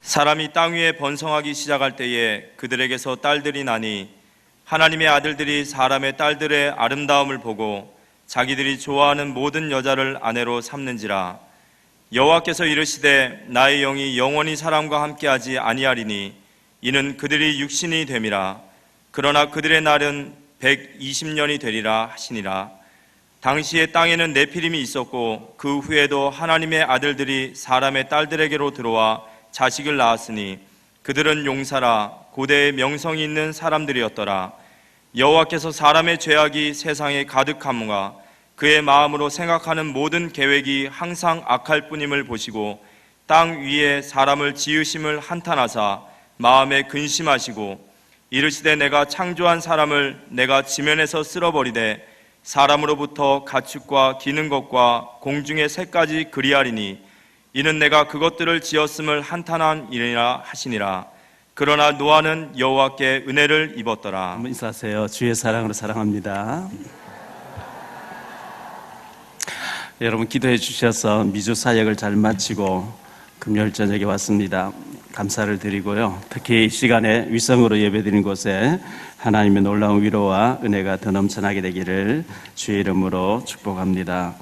사람이 땅 위에 번성하기 시작할 때에 그들에게서 딸들이 나니 하나님의 아들들이 사람의 딸들의 아름다움을 보고 자기들이 좋아하는 모든 여자를 아내로 삼는지라. 여호와께서 이르시되 나의 영이 영원히 사람과 함께하지 아니하리니 이는 그들이 육신이 됨이라. 그러나 그들의 날은 120년이 되리라 하시니라. 당시에 땅에는 네피림이 있었고 그 후에도 하나님의 아들들이 사람의 딸들에게로 들어와 자식을 낳았으니 그들은 용사라 고대의 명성이 있는 사람들이었더라. 여호와께서 사람의 죄악이 세상에 가득함과 그의 마음으로 생각하는 모든 계획이 항상 악할 뿐임을 보시고 땅 위에 사람을 지으심을 한탄하사 마음에 근심하시고 이르시되 내가 창조한 사람을 내가 지면에서 쓸어버리되 사람으로부터 가축과 기는 것과 공중의 새까지 그리하리니 이는 내가 그것들을 지었음을 한탄한 일이라 하시니라. 그러나 노아는 여호와께 은혜를 입었더라. 한번 인사하세요. 주의 사랑으로 사랑합니다. 여러분 기도해 주셔서 미주 사역을 잘 마치고 금요일 저녁에 왔습니다. 감사를 드리고요. 특히 이 시간에 위성으로 예배드린 곳에 하나님의 놀라운 위로와 은혜가 더 넘쳐나게 되기를 주의 이름으로 축복합니다.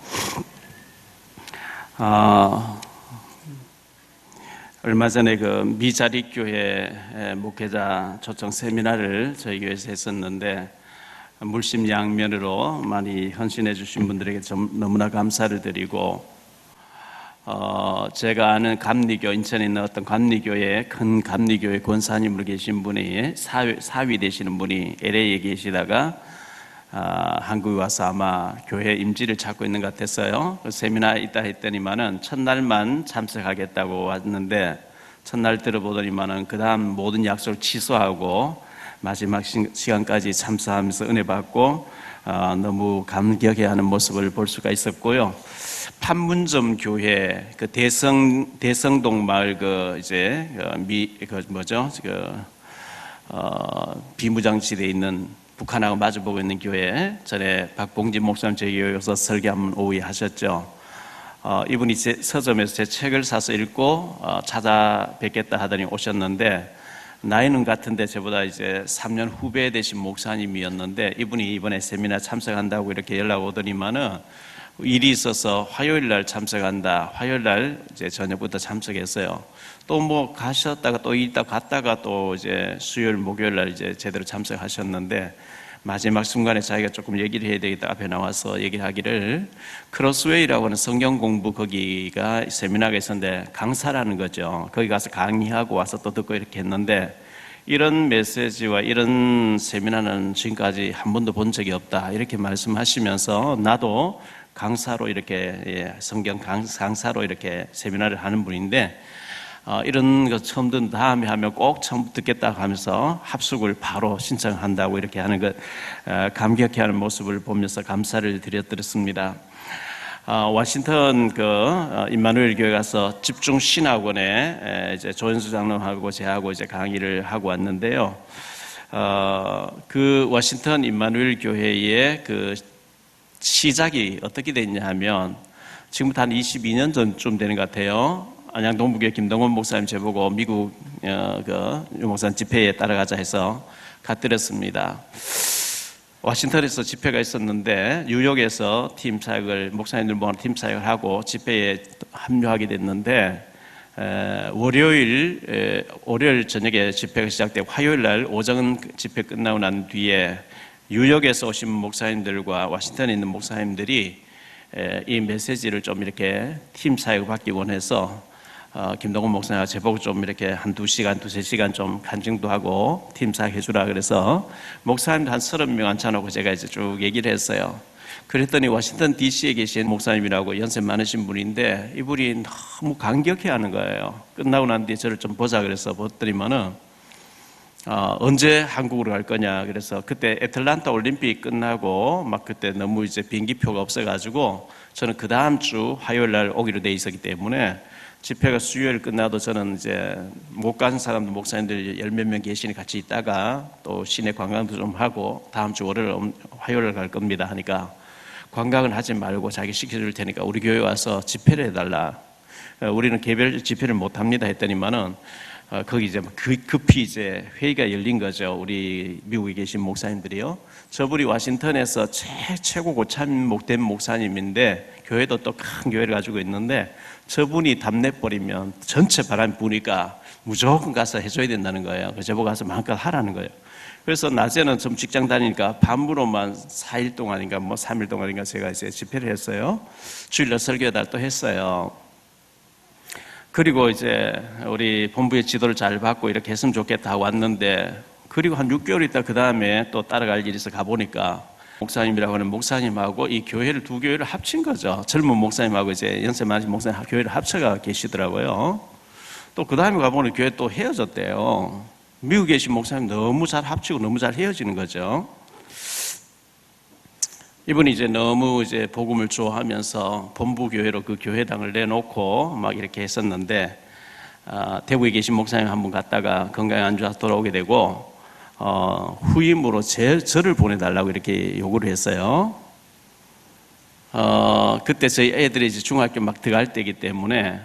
얼마 전에 그 미자립교회 목회자 초청 세미나를 저희 교회에서 했었는데 물심양면으로 많이 헌신해 주신 분들에게 좀 너무나 감사를 드리고 제가 아는 감리교, 인천에 있는 어떤 감리교회, 큰 감리교회 권사님으로 계신 분이 사위 되시는 분이 LA에 계시다가 한국에 와서 아마 교회 임지를 찾고 있는 것 같았어요. 세미나 있다 했더니만은 첫날만 참석하겠다고 왔는데 첫날 들어보더니만은 그 다음 모든 약속을 취소하고 마지막 시간까지 참석하면서 은혜 받고 너무 감격해하는 모습을 볼 수가 있었고요. 판문점 교회 그 대성동 마을 비무장지대에 있는 북한하고 마주보고 있는 교회 전에 박봉진 목사님 저희 교회에서 설교 한번 오후에 하셨죠. 이분이 제 서점에서 제 책을 사서 읽고 찾아뵙겠다 하더니 오셨는데 나이는 같은데 저보다 이제 3년 후배 되신 목사님이었는데 이분이 이번에 세미나 참석한다고 이렇게 연락 오더니만은 일이 있어서 화요일 날 참석한다. 화요일 날 이제 저녁부터 참석했어요. 또 뭐 가셨다가 또 있다 갔다가 또 이제 수요일 목요일 날 이제 제대로 참석하셨는데 마지막 순간에 자기가 조금 얘기를 해야 되겠다 앞에 나와서 얘기하기를 크로스웨이라고 하는 성경 공부 거기가 세미나가 있었는데 강사라는 거죠. 거기 가서 강의하고 와서 또 듣고 이렇게 했는데 이런 메시지와 이런 세미나는 지금까지 한 번도 본 적이 없다 이렇게 말씀하시면서 나도 강사로 이렇게 성경 강사로 이렇게 세미나를 하는 분인데 이런 거 처음 듣는 다음에 하면 꼭 처음 듣겠다고 하면서 합숙을 바로 신청한다고 이렇게 하는 것 감격해하는 모습을 보면서 감사를 드렸습니다. 워싱턴 임마누엘 교회 가서 집중 신학원에 이제 조현수 장로하고 제하고 이제 강의를 하고 왔는데요. 그 워싱턴 임마누엘 교회의 그 시작이 어떻게 됐냐 하면 지금부터 한 22년 전쯤 되는 것 같아요. 안양 동부교회 김동원 목사님 제보고 미국 목사님 집회에 따라가자 해서 갔더랬습니다. 워싱턴에서 집회가 있었는데 뉴욕에서 팀 사역을 목사님들 모아서 팀 사역을 하고 집회에 합류하게 됐는데 월요일 저녁에 집회가 시작되고 화요일 날 오전 집회 끝나고 난 뒤에 뉴욕에서 오신 목사님들과 워싱턴에 있는 목사님들이 이 메시지를 좀 이렇게 팀 사역을 받기 원해서 김동훈 목사님과 제보고 좀 이렇게 한 2시간, 3시간 좀 간증도 하고 팀 사역 해주라 그래서 목사님들 한 30명 앉혀놓고 제가 이제 쭉 얘기를 했어요. 그랬더니 워싱턴 DC에 계신 목사님이라고 연세 많으신 분인데 이분이 너무 감격해 하는 거예요. 끝나고 난 뒤에 저를 좀 보자 그래서 봤더니만은 언제 한국으로 갈 거냐 그래서 그때 애틀란타 올림픽 끝나고 막 그때 너무 이제 비행기표가 없어가지고 저는 그 다음 주 화요일 날 오기로 돼 있었기 때문에 집회가 수요일 끝나도 저는 이제 못 간 사람들 목사님들 10몇 명 계시니 같이 있다가 또 시내 관광도 좀 하고 다음 주 화요일 갈 겁니다 하니까 관광은 하지 말고 자기 시켜줄 테니까 우리 교회 와서 집회를 해달라. 우리는 개별 집회를 못 합니다 했더니만은 거기 이제 급히 이제 회의가 열린 거죠. 우리 미국에 계신 목사님들이요. 저분이 워싱턴에서 최고 고참 목된 목사님인데 교회도 또 큰 교회를 가지고 있는데 저분이 답내버리면 전체 바람이 부니까 무조건 가서 해줘야 된다는 거예요. 그래서 저보고 가서 마음껏 하라는 거예요. 그래서 낮에는 좀 직장 다니니까 밤으로만 4일 동안인가 뭐 3일 동안인가 제가 이제 집회를 했어요. 주일날 설교달 또 했어요. 그리고 이제 우리 본부의 지도를 잘 받고 이렇게 했으면 좋겠다 하고 왔는데, 그리고 한 6개월 있다 그 다음에 또 따라갈 일이 있어 가보니까 목사님이라고 하는 목사님하고 이 교회를 두 교회를 합친 거죠. 젊은 목사님하고 이제 연세 많으신 목사님 교회를 합쳐가 계시더라고요. 또 그 다음에 가보니 교회 또 헤어졌대요. 미국에 계신 목사님 너무 잘 합치고 너무 잘 헤어지는 거죠. 이분이 이제 너무 이제 복음을 좋아하면서 본부 교회로 그 교회당을 내놓고 막 이렇게 했었는데, 대구에 계신 목사님 한 분 갔다가 건강이 안 좋아서 돌아오게 되고, 후임으로 저를 보내달라고 이렇게 요구를 했어요. 그때 저희 애들이 이제 중학교 막 들어갈 때이기 때문에,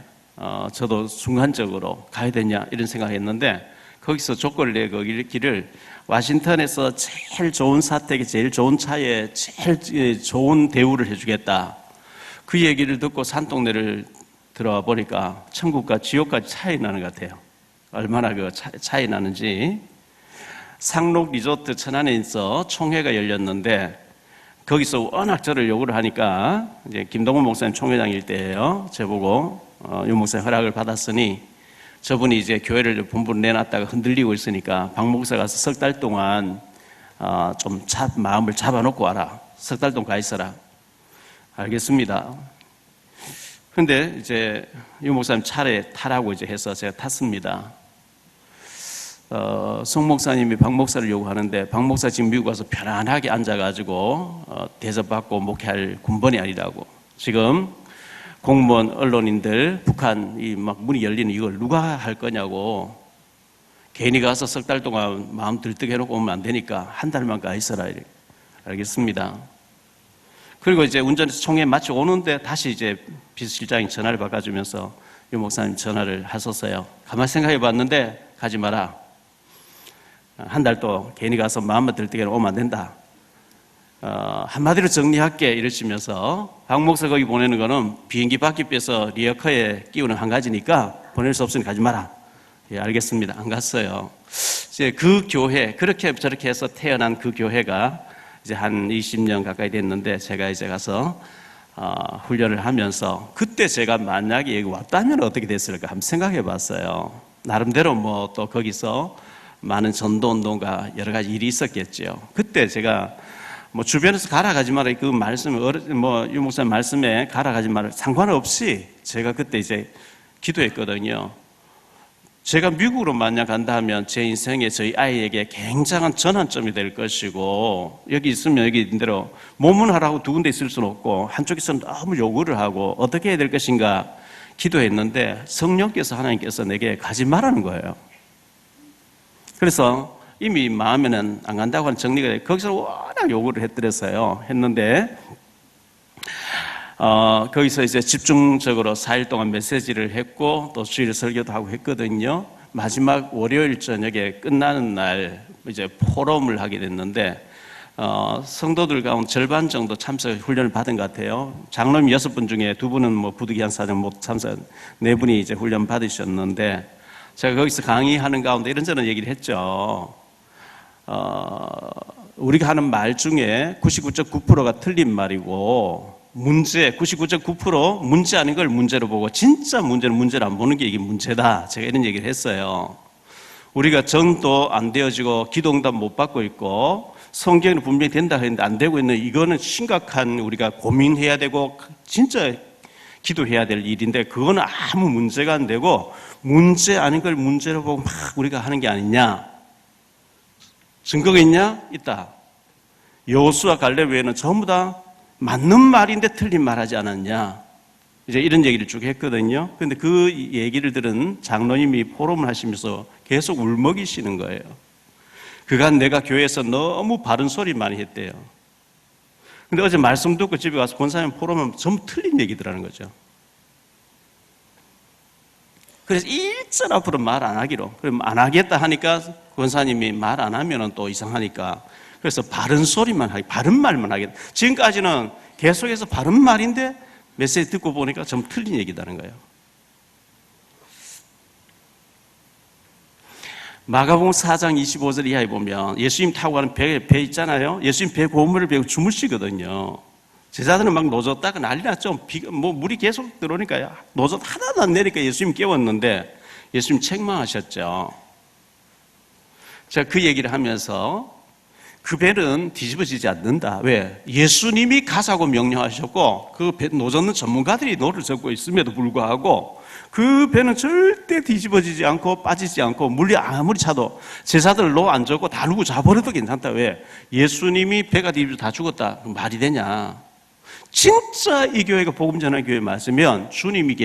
저도 순간적으로 가야 되냐 이런 생각했는데, 거기서 조건을 내기를 워싱턴에서 제일 좋은 사택에 제일 좋은 차에 제일 좋은 대우를 해주겠다. 그 얘기를 듣고 산동네를 들어와 보니까 천국과 지옥까지 차이 나는 것 같아요. 얼마나 그 차이 나는지. 상록 리조트 천안에서 총회가 열렸는데 거기서 워낙 저를 요구를 하니까 이제 김동훈 목사님 총회장일 때예요. 저보고 윤 목사님 허락을 받았으니 저분이 이제 교회를 본부로 내놨다가 흔들리고 있으니까 박 목사 가서 석 달 동안 좀 마음을 잡아놓고 와라. 석 달 동안 가 있어라. 알겠습니다. 근데 이제 윤 목사님 차례 타라고 이제 해서 제가 탔습니다. 송 목사님이 박 목사를 요구하는데 박 목사 지금 미국 가서 편안하게 앉아가지고 대접받고 목회할 군번이 아니라고. 지금 공무원, 언론인들, 북한이 막 문이 열리는 이걸 누가 할 거냐고. 괜히 가서 석 달 동안 마음 들뜨게 해놓고 오면 안 되니까 한 달만 가 있어라. 알겠습니다. 그리고 이제 운전해서 총회 마치고 오는데 다시 이제 비서실장이 전화를 바꿔주면서 유 목사님 전화를 하셨어요. 가만히 생각해 봤는데 가지 마라. 한 달 또 괜히 가서 마음만 들뜨게 오면 안 된다. 한마디로 정리할게 이러시면서 박 목사 거기 보내는 거는 비행기 바퀴 빼서 리어커에 끼우는 한 가지니까 보낼 수 없으니 가지 마라. 예, 알겠습니다. 안 갔어요. 이제 그 교회, 그렇게 저렇게 해서 태어난 그 교회가 이제 한 20년 가까이 됐는데 제가 이제 가서 훈련을 하면서 그때 제가 만약에 여기 왔다면 어떻게 됐을까 한번 생각해 봤어요. 나름대로 뭐 또 거기서 많은 전도 운동과 여러 가지 일이 있었겠죠. 그때 제가 뭐 주변에서 가라 가지 마라 그 말씀, 뭐 유 목사님 말씀에 가라 가지 마라 상관없이 제가 그때 이제 기도했거든요. 제가 미국으로 만약 간다 하면 제 인생에 저희 아이에게 굉장한 전환점이 될 것이고, 여기 있으면 여기 있는 대로 몸은 하라고 두 군데 있을 수는 없고 한쪽에서 너무 요구를 하고 어떻게 해야 될 것인가 기도했는데 성령께서 하나님께서 내게 가지 말라는 거예요. 그래서 이미 마음에는 안 간다고 하는 정리가 돼. 거기서 워낙 요구를 했는데 거기서 이제 집중적으로 4일 동안 메시지를 했고 또 주일 설교도 하고 했거든요. 마지막 월요일 저녁에 끝나는 날 이제 포럼을 하게 됐는데 성도들 가운데 절반 정도 참석 훈련을 받은 것 같아요. 장로님 6분 중에 2분은 뭐 부득이한 사정 못 참석, 4분이 이제 훈련 받으셨는데 제가 거기서 강의하는 가운데 이런저런 얘기를 했죠. 우리가 하는 말 중에 99.9%가 틀린 말이고 문제 99.9% 문제 아닌 걸 문제로 보고 진짜 문제는 문제를 안 보는 게 이게 문제다. 제가 이런 얘기를 했어요. 우리가 전도 안 되어지고 기도응답 못 받고 있고 성경은 분명히 된다 했는데 안 되고 있는 이거는 심각한 우리가 고민해야 되고 진짜 기도해야 될 일인데 그거는 아무 문제가 안 되고 문제 아닌 걸 문제로 보고 막 우리가 하는 게 아니냐. 증거가 있냐? 있다. 여호수아 갈렙 외에는 전부 다 맞는 말인데 틀린 말 하지 않았냐. 이제 이런 얘기를 쭉 했거든요. 그런데 그 얘기를 들은 장로님이 포럼을 하시면서 계속 울먹이시는 거예요. 그간 내가 교회에서 너무 바른 소리 많이 했대요. 근데 어제 말씀 듣고 집에 가서 권사님 포럼하면 전부 틀린 얘기들하는 거죠. 그래서 일절 앞으로 말 안 하기로. 그럼 안 하겠다 하니까 권사님이 말 안 하면은 또 이상하니까. 그래서 바른 소리만 하기, 바른 말만 하겠다. 지금까지는 계속해서 바른 말인데 메시지 듣고 보니까 좀 틀린 얘기다는 거예요. 마가복음 4장 25절 이하에 보면 예수님 타고 가는 배 있잖아요. 예수님 배 고물을 배고 주무시거든요. 제자들은 막 노젓다가 난리 났죠. 물이 계속 들어오니까요. 노젓 하나도 안 내니까 예수님 깨웠는데 예수님 책망하셨죠. 제가 그 얘기를 하면서 그 배는 뒤집어지지 않는다. 왜? 예수님이 가자고 명령하셨고 그 배 노젓는 전문가들이 노를 젓고 있음에도 불구하고 그 배는 절대 뒤집어지지 않고 빠지지 않고 물이 아무리 차도 제자들 노 안 젓고 다 누구 잡아버려도 괜찮다. 왜? 예수님이 배가 뒤집어 다 죽었다. 말이 되냐? 진짜 이 교회가 복음 전하는 교회 맞으면 주님이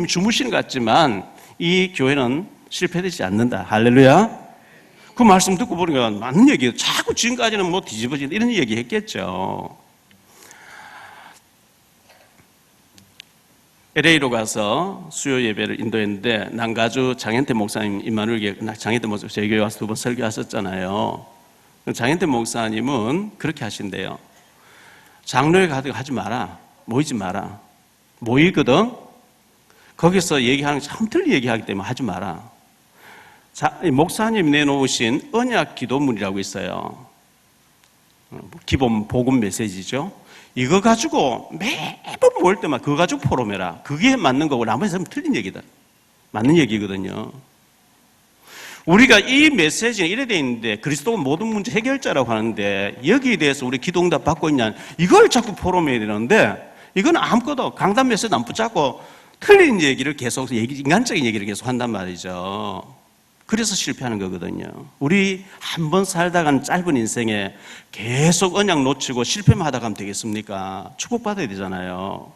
주무시는 것 같지만 이 교회는 실패되지 않는다. 할렐루야. 그 말씀 듣고 보니까 맞는 얘기예요. 자꾸 지금까지는 뭐 뒤집어진다 이런 얘기 했겠죠. LA로 가서 수요 예배를 인도했는데 난가주 장현태 목사님, 임마누엘 장현태 목사님 저희 교회 와서 2번 설교하셨잖아요. 장현태 목사님은 그렇게 하신대요. 장로회 가도 하지 마라. 모이지 마라. 모이거든. 거기서 얘기하는 게 참 틀린 얘기하기 때문에 하지 마라. 목사님 내놓으신 언약 기도문이라고 있어요. 기본 복음 메시지죠. 이거 가지고 매번 모일 때만 그거 가지고 포럼해라. 그게 맞는 거고 나머지 사람은 틀린 얘기다. 맞는 얘기거든요. 우리가 이 메시지는 이래 돼 있는데 그리스도가 모든 문제 해결자라고 하는데 여기에 대해서 우리 기도응답 받고 있냐 이걸 자꾸 포럼해야 되는데 이건 아무것도 강단 메시지 안 붙잡고 틀린 얘기를 계속 인간적인 얘기를 계속 한단 말이죠. 그래서 실패하는 거거든요. 우리 한 번 살다가는 짧은 인생에 계속 언약 놓치고 실패만 하다 가면 되겠습니까? 축복받아야 되잖아요.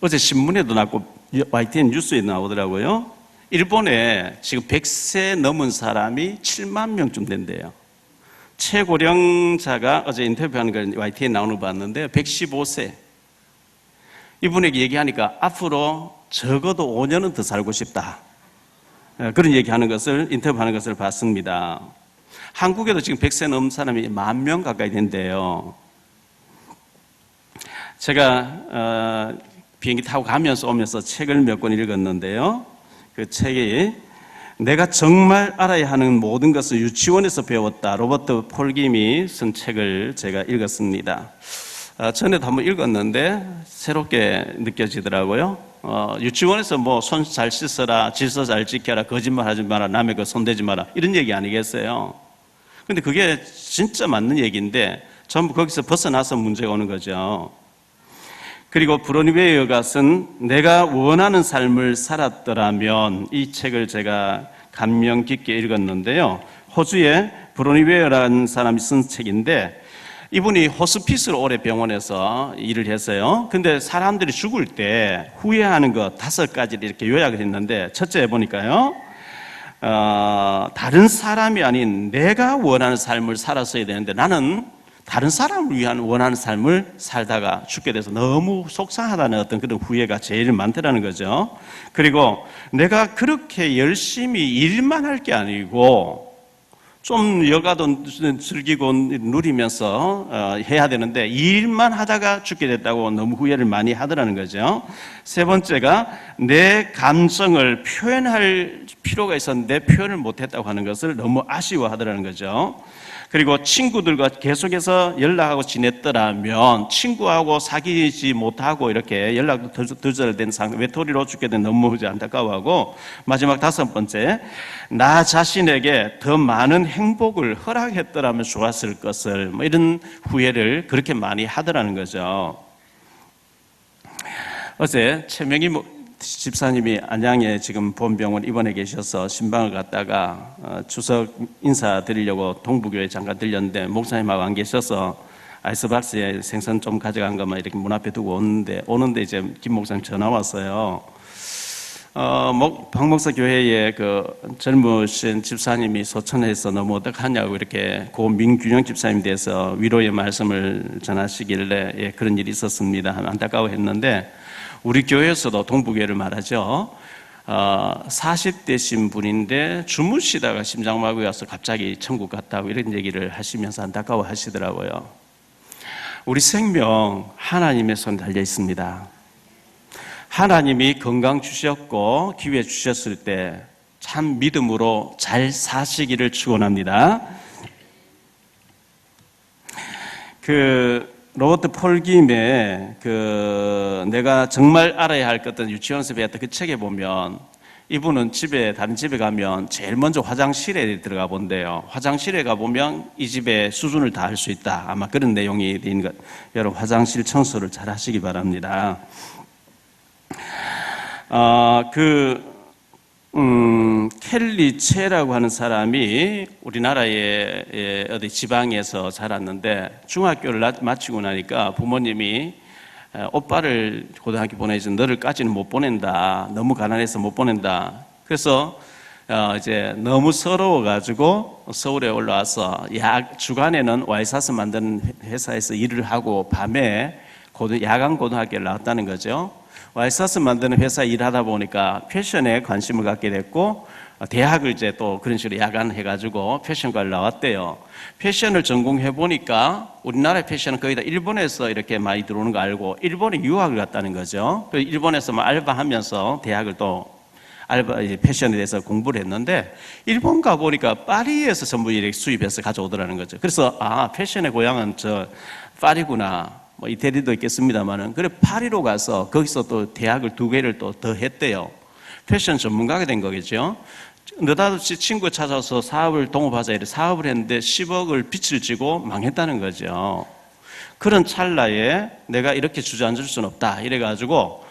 어제 신문에도 나왔고 YTN 뉴스에 나오더라고요. 일본에 지금 100세 넘은 사람이 7만 명쯤 된대요. 최고령자가 어제 인터뷰하는 걸 YTN에 나오는 거 봤는데 115세. 이분에게 얘기하니까 앞으로 적어도 5년은 더 살고 싶다. 그런 얘기하는 것을 인터뷰하는 것을 봤습니다. 한국에도 지금 100세 넘은 사람이 10,000명 가까이 된대요. 제가 비행기 타고 가면서 오면서 책을 몇 권 읽었는데요. 그 책이 내가 정말 알아야 하는 모든 것을 유치원에서 배웠다. 로버트 폴김이 쓴 책을 제가 읽었습니다. 전에도 한번 읽었는데 새롭게 느껴지더라고요. 유치원에서 뭐 손 잘 씻어라, 질서 잘 지켜라, 거짓말 하지 마라, 남의 거 손대지 마라 이런 얘기 아니겠어요? 근데 그게 진짜 맞는 얘기인데 전부 거기서 벗어나서 문제가 오는 거죠. 그리고 브로니웨이어가 쓴 내가 원하는 삶을 살았더라면 이 책을 제가 감명 깊게 읽었는데요. 호주의 브로니웨이어라는 사람이 쓴 책인데 이분이 호스피스로 오래 병원에서 일을 했어요. 근데 사람들이 죽을 때 후회하는 것 5가지를 이렇게 요약을 했는데 첫째 보니까요. 다른 사람이 아닌 내가 원하는 삶을 살았어야 되는데 나는 다른 사람을 위한 원하는 삶을 살다가 죽게 돼서 너무 속상하다는 어떤 그런 후회가 제일 많더라는 거죠. 그리고 내가 그렇게 열심히 일만 할 게 아니고 좀 여가도 즐기고 누리면서 해야 되는데 일만 하다가 죽게 됐다고 너무 후회를 많이 하더라는 거죠. 세 번째가 내 감정을 표현할 필요가 있었는데 표현을 못했다고 하는 것을 너무 아쉬워하더라는 거죠. 그리고 친구들과 계속해서 연락하고 지냈더라면 친구하고 사귀지 못하고 이렇게 연락도 두절된 상태, 외톨이로 죽게 된 너무 안타까워하고 마지막 5번째, 나 자신에게 더 많은 행복을 허락했더라면 좋았을 것을 뭐 이런 후회를 그렇게 많이 하더라는 거죠. 어제 최명희 집사님이 안양에 지금 본병원 입원해 계셔서 신방을 갔다가 추석 인사드리려고 동부교회 잠깐 들렸는데 목사님하고 안 계셔서 아이스박스에 생선 좀 가져간 것만 이렇게 문 앞에 두고 오는데 이제 김 목사님 전화 왔어요. 박목사 교회에 그 젊으신 집사님이 소천해서 너무 어떡하냐고 이렇게 고민균영 집사님 대해서 위로의 말씀을 전하시길래 예, 그런 일이 있었습니다. 안타까워했는데 우리 교회에서도 동부교회를 말하죠. 40대신 분인데 주무시다가 심장마비가 와서 갑자기 천국 갔다고 이런 얘기를 하시면서 안타까워 하시더라고요. 우리 생명 하나님의 손에 달려 있습니다. 하나님이 건강 주셨고 기회 주셨을 때 참 믿음으로 잘 사시기를 축원합니다. 로버트 폴김의 내가 정말 알아야 할 것들 유치원에서 배웠던 그 책에 보면 이분은 다른 집에 가면 제일 먼저 화장실에 들어가 본대요. 화장실에 가보면 이 집의 수준을 다 할 수 있다. 아마 그런 내용이 있는 것. 여러분 화장실 청소를 잘 하시기 바랍니다. 켈리 체라고 하는 사람이 우리나라의 어디 지방에서 자랐는데 중학교를 마치고 나니까 부모님이 오빠를 고등학교 보내지 너를까지는 못 보낸다. 너무 가난해서 못 보낸다. 그래서 이제 너무 서러워가지고 서울에 올라와서 주간에는 와이사스 만드는 회사에서 일을 하고 밤에 야간 고등학교를 나왔다는 거죠. 와이사스 만드는 회사 일하다 보니까 패션에 관심을 갖게 됐고 대학을 이제 또 그런 식으로 야간 해가지고 패션과를 나왔대요. 패션을 전공해 보니까 우리나라의 패션은 거의 다 일본에서 이렇게 많이 들어오는 거 알고 일본에 유학을 갔다는 거죠. 일본에서 알바하면서 대학을 또 패션에 대해서 공부를 했는데 일본 가 보니까 파리에서 전부 이렇게 수입해서 가져오더라는 거죠. 그래서 패션의 고향은 파리구나. 이태리도 있겠습니다만은 그래 파리로 가서 거기서 또 대학을 2개를 또 더 했대요. 패션 전문가가 된 거겠죠. 느닷없이 친구 찾아서 사업을 동업하자 이래 사업을 했는데 10억을 빚을 지고 망했다는 거죠. 그런 찰나에 내가 이렇게 주저앉을 수는 없다 이래가지고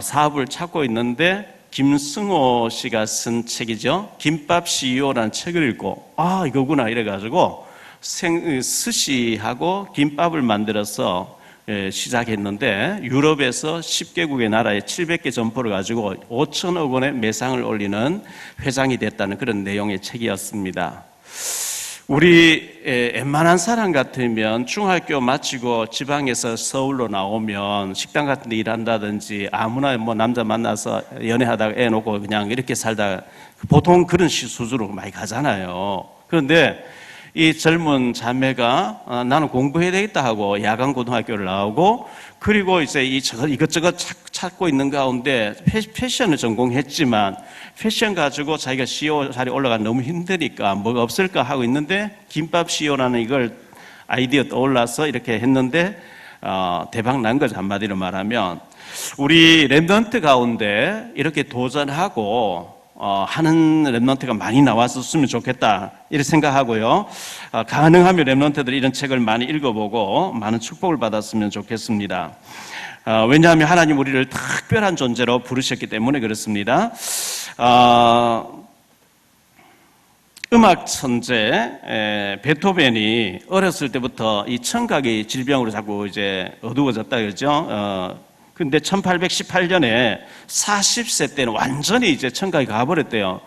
사업을 찾고 있는데 김승호 씨가 쓴 책이죠. 김밥 CEO라는 책을 읽고 이거구나 이래가지고 스시하고 김밥을 만들어서 시작했는데 유럽에서 10개국의 나라에 700개 점포를 가지고 5천억 원의 매상을 올리는 회장이 됐다는 그런 내용의 책이었습니다. 우리 웬만한 사람 같으면 중학교 마치고 지방에서 서울로 나오면 식당 같은 데 일한다든지 아무나 남자 만나서 연애하다가 애 놓고 그냥 이렇게 살다가 보통 그런 수준으로 많이 가잖아요. 그런데 이 젊은 자매가 나는 공부해야 되겠다 하고 야간 고등학교를 나오고 그리고 이제 이것저것 찾고 있는 가운데 패션을 전공했지만 패션 가지고 자기가 CEO 자리에 올라가기 너무 힘드니까 뭐가 없을까 하고 있는데 김밥 CEO라는 이걸 아이디어 떠올라서 이렇게 했는데 대박 난 거죠. 한마디로 말하면 우리 랩런트 가운데 이렇게 도전하고 하는 랩런트가 많이 나왔었으면 좋겠다 이렇게 생각하고요. 가능하면 랩런트들이 이런 책을 많이 읽어보고 많은 축복을 받았으면 좋겠습니다. 왜냐하면 하나님 우리를 특별한 존재로 부르셨기 때문에 그렇습니다. 음악 천재 베토벤이 어렸을 때부터 이 청각이 질병으로 자꾸 이제 어두워졌다 그러죠. 근데 1818년에 40세 때는 완전히 이제 청각이 가버렸대요.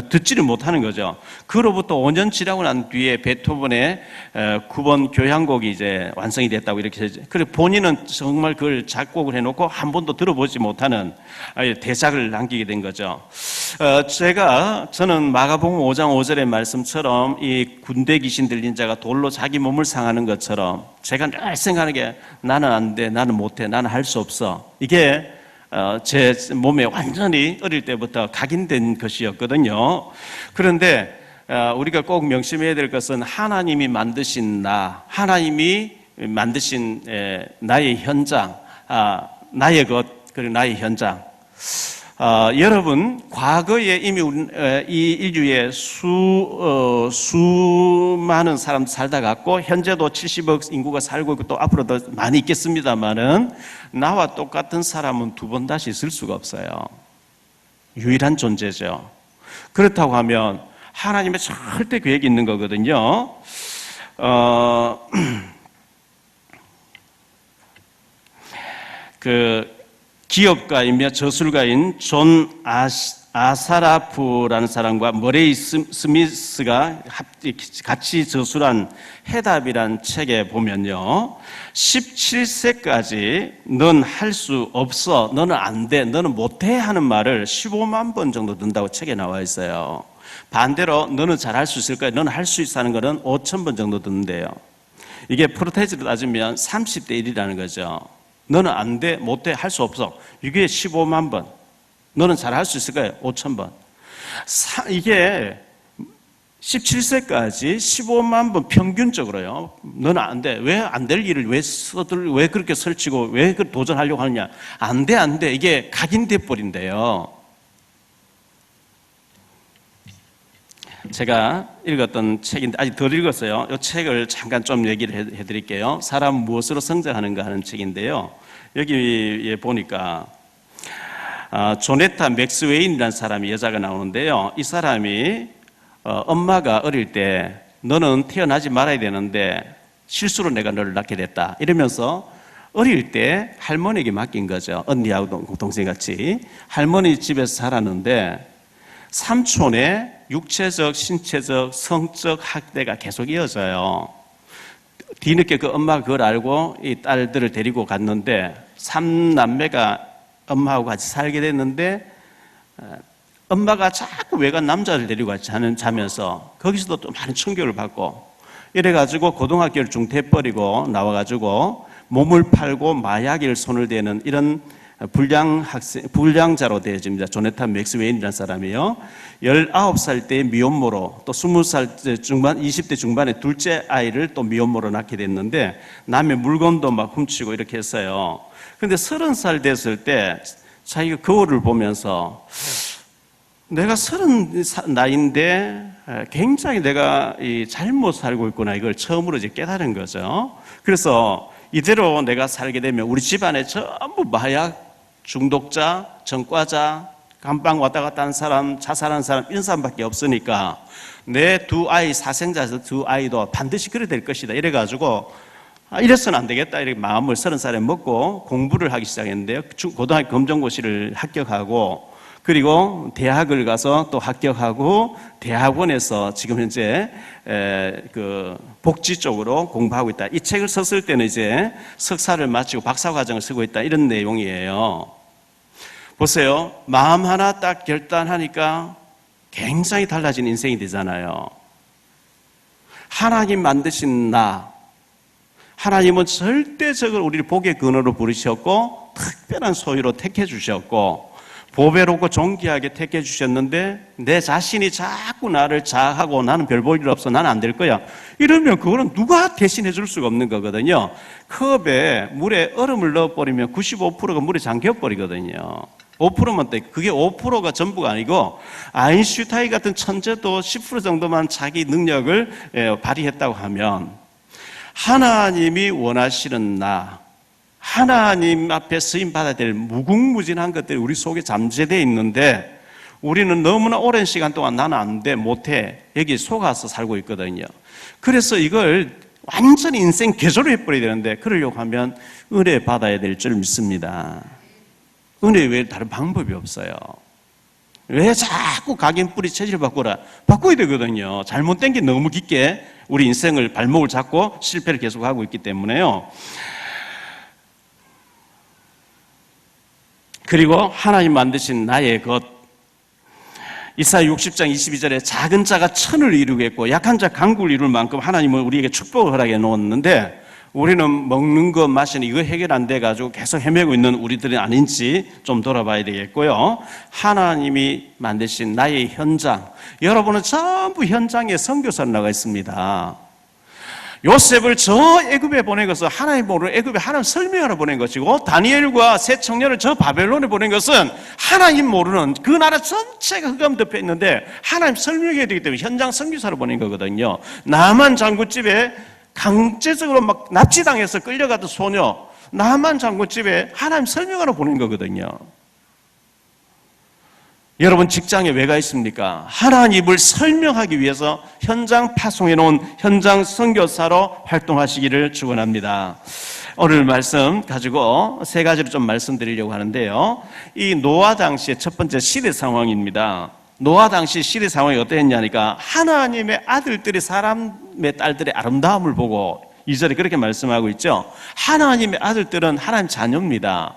듣지를 못하는 거죠. 그로부터 5년 지나고 난 뒤에 베토벤의 9번 교향곡이 이제 완성이 됐다고 이렇게. 그리고 본인은 정말 그걸 작곡을 해놓고 한 번도 들어보지 못하는 대작을 남기게 된 거죠. 저는 마가복음 5장 5절의 말씀처럼 이 군대 귀신 들린 자가 돌로 자기 몸을 상하는 것처럼 제가 늘 생각하는 게 나는 안 돼, 나는 못해, 나는 할 수 없어. 이게 제 몸에 완전히 어릴 때부터 각인된 것이었거든요. 그런데 우리가 꼭 명심해야 될 것은 하나님이 만드신 하나님이 만드신 나의 현장, 나의 것, 그리고 나의 현장. 여러분, 과거에 이미 이 인류에 수많은 사람 살다 갔고, 현재도 70억 인구가 살고 있고, 또 앞으로도 많이 있겠습니다만은, 나와 똑같은 사람은 2번 다시 있을 수가 없어요. 유일한 존재죠. 그렇다고 하면, 하나님의 절대 계획이 있는 거거든요. 기업가이며 저술가인 존 아사라프라는 사람과 머레이 스미스가 같이 저술한 해답이란 책에 보면요, 17세까지 넌 할 수 없어, 너는 안 돼, 너는 못해 하는 말을 15만 번 정도 듣는다고 책에 나와 있어요. 반대로 너는 잘할 수 있을 거야, 너는 할 수 있어 하는 거는 5천 번 정도 듣는데요. 이게 프로테이지로 따지면 30대 1이라는 거죠. 너는 안 돼, 못해, 할 수 없어. 이게 15만 번. 너는 잘할 수 있을 거야, 5천 번. 이게 17세까지 15만 번 평균적으로요. 너는 안 돼. 왜 안 될 일을 왜 그렇게 설치고 왜 도전하려고 하느냐. 안 돼, 안 돼. 이게 각인돼 버린대요. 제가 읽었던 책인데 아직 덜 읽었어요. 이 책을 잠깐 좀 얘기를 해드릴게요. 사람 무엇으로 성장하는가 하는 책인데요. 여기에 보니까 조네타 맥스웨인이라는 사람이 여자가 나오는데요. 이 사람이 엄마가 어릴 때 너는 태어나지 말아야 되는데 실수로 내가 너를 낳게 됐다 이러면서 어릴 때 할머니에게 맡긴 거죠. 언니하고 동생같이 할머니 집에서 살았는데 삼촌의 육체적, 신체적, 성적 학대가 계속 이어져요. 뒤늦게 그 엄마가 그걸 알고 이 딸들을 데리고 갔는데 3남매가 엄마하고 같이 살게 됐는데 엄마가 자꾸 외간 남자를 데리고 같이 자면서 거기서도 또 많은 충격을 받고 이래가지고 고등학교를 중퇴해버리고 나와가지고 몸을 팔고 마약에 손을 대는 이런 불량자로 되어집니다. 조네탄 맥스웨인이라는 사람이요. 19살 때 미혼모로 또 20살 중반, 20대 중반에 둘째 아이를 또 미혼모로 낳게 됐는데 남의 물건도 막 훔치고 이렇게 했어요. 그런데 30살 됐을 때 자기가 거울을 보면서 내가 30 나이인데 굉장히 내가 잘못 살고 있구나 이걸 처음으로 이제 깨달은 거죠. 그래서 이대로 내가 살게 되면 우리 집안에 전부 마약 중독자, 전과자, 감방 왔다 갔다 하는 사람, 자살하는 사람 이런 사람밖에 없으니까 내 두 아이, 사생자에서 두 아이도 반드시 그래 될 것이다 이래가지고 이래서는 안 되겠다 이렇게 마음을 30살에 먹고 공부를 하기 시작했는데요. 고등학교 검정고시를 합격하고 그리고 대학을 가서 또 합격하고 대학원에서 지금 현재 그 복지 쪽으로 공부하고 있다. 이 책을 썼을 때는 이제 석사를 마치고 박사과정을 쓰고 있다 이런 내용이에요. 보세요. 마음 하나 딱 결단하니까 굉장히 달라진 인생이 되잖아요. 하나님 만드신 나, 하나님은 절대적으로 우리를 복의 근원으로 부르셨고 특별한 소유로 택해 주셨고 보배롭고 존귀하게 택해 주셨는데 내 자신이 자꾸 나를 자학하고 나는 별 볼 일 없어, 나는 안 될 거야 이러면 그거는 누가 대신해 줄 수가 없는 거거든요. 컵에 물에 얼음을 넣어버리면 95%가 물에 잠겨버리거든요. 5%만 돼. 그게 5%가 전부가 아니고 아인슈타인 같은 천재도 10% 정도만 자기 능력을 발휘했다고 하면 하나님이 원하시는 나, 하나님 앞에 쓰임받아야 될 무궁무진한 것들이 우리 속에 잠재되어 있는데 우리는 너무나 오랜 시간 동안 나는 안 돼, 못해 여기 속아서 살고 있거든요. 그래서 이걸 완전히 인생 개조를 해버려야 되는데 그러려고 하면 은혜 받아야 될 줄 믿습니다. 은혜 외에 다른 방법이 없어요. 왜 자꾸 각인 뿌리 체질을 바꿔야 되거든요. 잘못된 게 너무 깊게 우리 인생을 발목을 잡고 실패를 계속하고 있기 때문에요. 그리고 하나님 만드신 나의 것, 이사야 60장 22절에 작은 자가 천을 이루겠고 약한 자 강국을 이룰 만큼 하나님은 우리에게 축복을 허락해 놓았는데 우리는 먹는 것 마시는 이거 해결 안 돼가지고 계속 헤매고 있는 우리들이 아닌지 좀 돌아봐야 되겠고요. 하나님이 만드신 나의 현장, 여러분은 전부 현장에 선교사로 나가 있습니다. 요셉을 저 애굽에 보낸 것은 하나님 모르는 애굽에 하나님 설명하러 보낸 것이고 다니엘과 세 청년을 저 바벨론에 보낸 것은 하나님 모르는 그 나라 전체가 흑암 덮여 있는데 하나님 설명해야 되기 때문에 현장 선교사로 보낸 거거든요. 나만 장군집에 강제적으로 막 납치당해서 끌려가던 소녀 나만 장군집에 하나님 설명하러 보낸 거거든요. 여러분 직장에 왜 가 있습니까? 하나님을 설명하기 위해서 현장 파송해 놓은 현장 선교사로 활동하시기를 축원합니다. 오늘 말씀 가지고 세 가지를 좀 말씀드리려고 하는데요. 이 노아 당시의 첫 번째 시대 상황입니다. 노아 당시 시대 상황이 어땠냐니까 하나님의 아들들이 사람의 딸들의 아름다움을 보고 2절에 그렇게 말씀하고 있죠. 하나님의 아들들은 하나님 자녀입니다.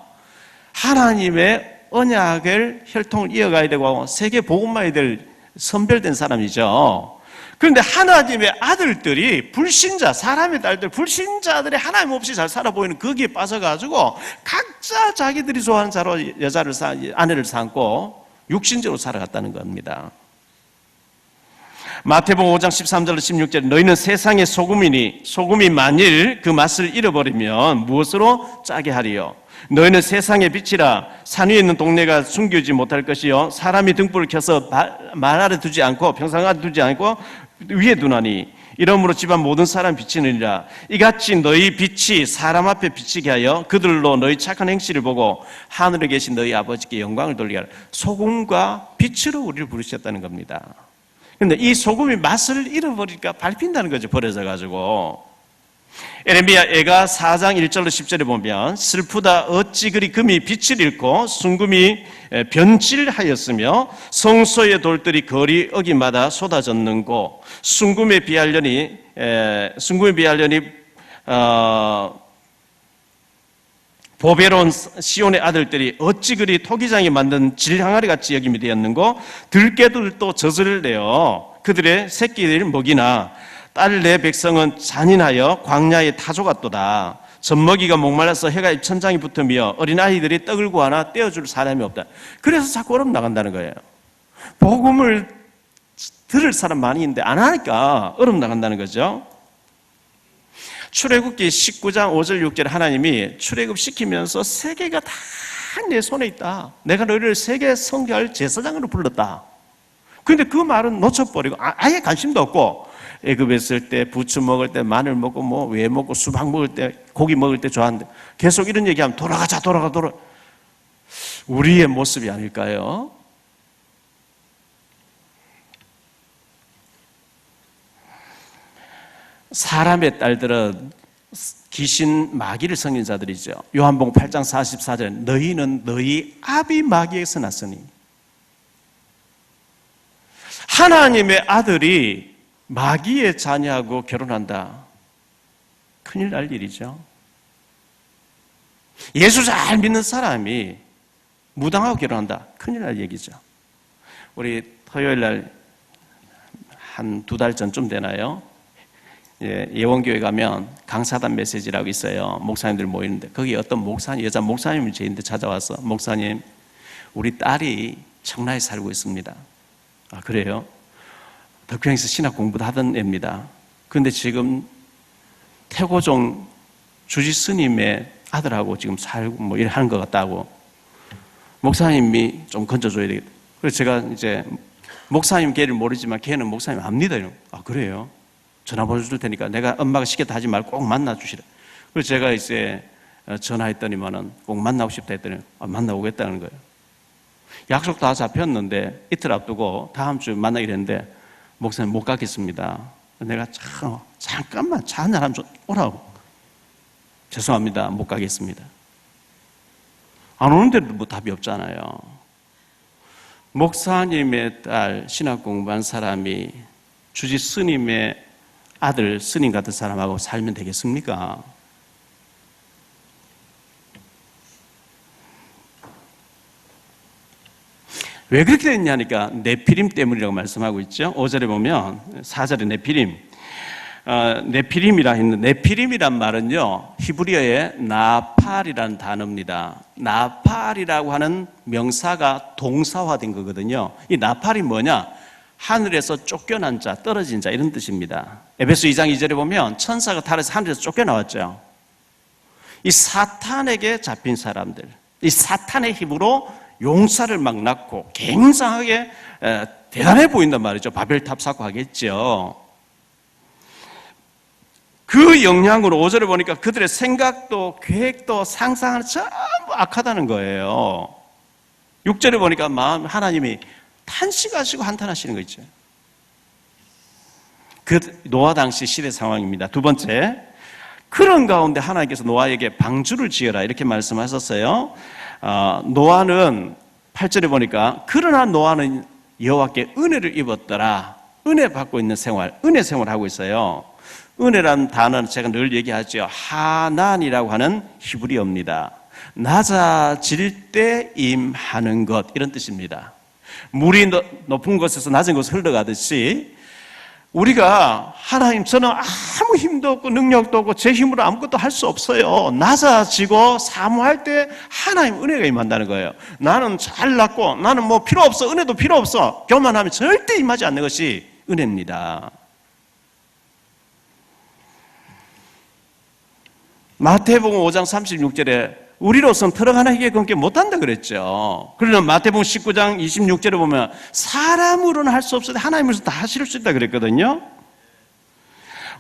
하나님의 언약을 혈통을 이어가야 되고 세계 복음화해야 될 선별된 사람이죠. 그런데 하나님의 아들들이 불신자, 사람의 딸들, 불신자들이 하나님 없이 잘 살아 보이는 거기에 빠져가지고 각자 자기들이 좋아하는 자로 아내를 삼고 육신적으로 살아갔다는 겁니다. 마태복음 5장 13절 16절 너희는 세상의 소금이니 소금이 만일 그 맛을 잃어버리면 무엇으로 짜게 하리요? 너희는 세상의 빛이라 산 위에 있는 동네가 숨기지 못할 것이요 사람이 등불을 켜서 말 아래 두지 않고 평상 아래 두지 않고 위에 두나니 이러므로 집안 모든 사람 비치느니라. 이같이 너희 빛이 사람 앞에 비치게 하여 그들로 너희 착한 행실을 보고 하늘에 계신 너희 아버지께 영광을 돌리게 하라. 소금과 빛으로 우리를 부르셨다는 겁니다. 그런데 이 소금이 맛을 잃어버리니까 밟힌다는 거죠. 버려져가지고. 에레미야 애가 4장 1절로 10절에 보면 슬프다 어찌 그리 금이 빛을 잃고 순금이 변질하였으며 성소의 돌들이 거리 어기마다 쏟아졌는고 순금에 비하려니 보배로운 시온의 아들들이 어찌 그리 토기장이 만든 질항아리 같이 여김이 되었는고 들깨들도 젖을 내어 그들의 새끼들을 먹이나 딸 내 백성은 잔인하여 광야에 타조같도다. 젖먹이가 목말라서 해가 천장이 붙으며 어린아이들이 떡을 구하나 떼어줄 사람이 없다. 그래서 자꾸 얼음 나간다는 거예요. 복음을 들을 사람 많이 있는데 안 하니까 얼음 나간다는 거죠. 출애굽기 19장 5절 6절에 하나님이 출애굽시키면서 세계가 다 내 손에 있다. 내가 너희를 세계 선교할 제사장으로 불렀다. 그런데 그 말은 놓쳐버리고 아예 관심도 없고 애굽에 있을 때 부추 먹을 때 마늘 먹고 뭐 왜 먹고 수박 먹을 때 고기 먹을 때 좋아하는데 계속 이런 얘기하면 돌아가. 우리의 모습이 아닐까요? 사람의 딸들은 귀신 마귀를 섬긴 자들이죠. 요한복음 8장 44절에 너희는 너희 아비 마귀에서 났으니 하나님의 아들이 마귀의 자녀하고 결혼한다. 큰일 날 일이죠. 예수 잘 믿는 사람이 무당하고 결혼한다. 큰일 날 얘기죠. 우리 토요일 날 한 2달 전쯤 되나요? 예원교회 가면 강사단 메시지라고 있어요. 목사님들 모이는데 거기 어떤 여자 목사님이 저희한테 찾아와서 목사님 우리 딸이 청라에 살고 있습니다. 아 그래요? 덕평에서 신학 공부도 하던 애입니다. 그런데 지금 태고종 주지 스님의 아들하고 지금 살고 뭐 일하는 것 같다고 목사님이 좀 건져줘야 되겠다. 그래서 제가 이제 목사님 걔를 모르지만 걔는 목사님 압니다. 아 그래요? 전화번호 줄 테니까 내가 엄마가 시켰다 하지 말고 꼭 만나 주시라. 그래서 제가 이제 전화했더니만은 꼭 만나고 싶다 했더니 만나오겠다는 거예요. 약속 다 잡혔는데 이틀 앞두고 다음 주 만나기로 했는데 목사님 못 가겠습니다. 내가 잠깐만 차 한잔 하면 좀 오라고. 죄송합니다. 못 가겠습니다. 안 오는데도 뭐 답이 없잖아요. 목사님의 딸 신학 공부한 사람이 주지 스님의 아들 스님 같은 사람하고 살면 되겠습니까? 왜 그렇게 됐냐니까 네피림 때문이라고 말씀하고 있죠. 5절에 보면 4절에 네피림. 네피림이라 했는데 네피림이란 말은요 히브리어의 나팔이라는 단어입니다. 나팔이라고 하는 명사가 동사화된 거거든요. 이 나팔이 뭐냐? 하늘에서 쫓겨난 자, 떨어진 자 이런 뜻입니다. 에베소 2장 2절에 보면 천사가 타락해서 하늘에서 쫓겨나왔죠. 이 사탄에게 잡힌 사람들, 이 사탄의 힘으로 용사를 막 낳고 굉장하게 대단해 보인단 말이죠. 바벨탑 쌓고 하겠죠. 그 영향으로 5절에 보니까 그들의 생각도 계획도 상상은 전부 악하다는 거예요. 6절에 보니까 하나님이 탄식하시고 한탄하시는 거 있죠. 그 노아 당시 시대 상황입니다. 두 번째, 그런 가운데 하나님께서 노아에게 방주를 지어라 이렇게 말씀하셨어요. 노아는 8절에 보니까 그러나 노아는 여호와께 은혜를 입었더라. 은혜 받고 있는 생활, 은혜 생활을 하고 있어요. 은혜라는 단어는 제가 늘 얘기하죠. 하난이라고 하는 히브리어입니다. 낮아질 때 임하는 것, 이런 뜻입니다. 물이 높은 곳에서 낮은 곳에 흘러가듯이 우리가 하나님, 저는 아무 힘도 없고 능력도 없고 제 힘으로 아무것도 할 수 없어요. 낮아지고 사모할 때 하나님 은혜가 임한다는 거예요. 나는 잘났고 나는 뭐 필요 없어, 은혜도 필요 없어, 교만하면 절대 임하지 않는 것이 은혜입니다. 마태복음 5장 36절에 우리로서는 털어 하나 희게 검게 못한다 그랬죠. 그러나 마태복음 19장 26절에 보면 사람으로는 할 수 없어도 하나님으로서 다 하실 수 있다 그랬거든요.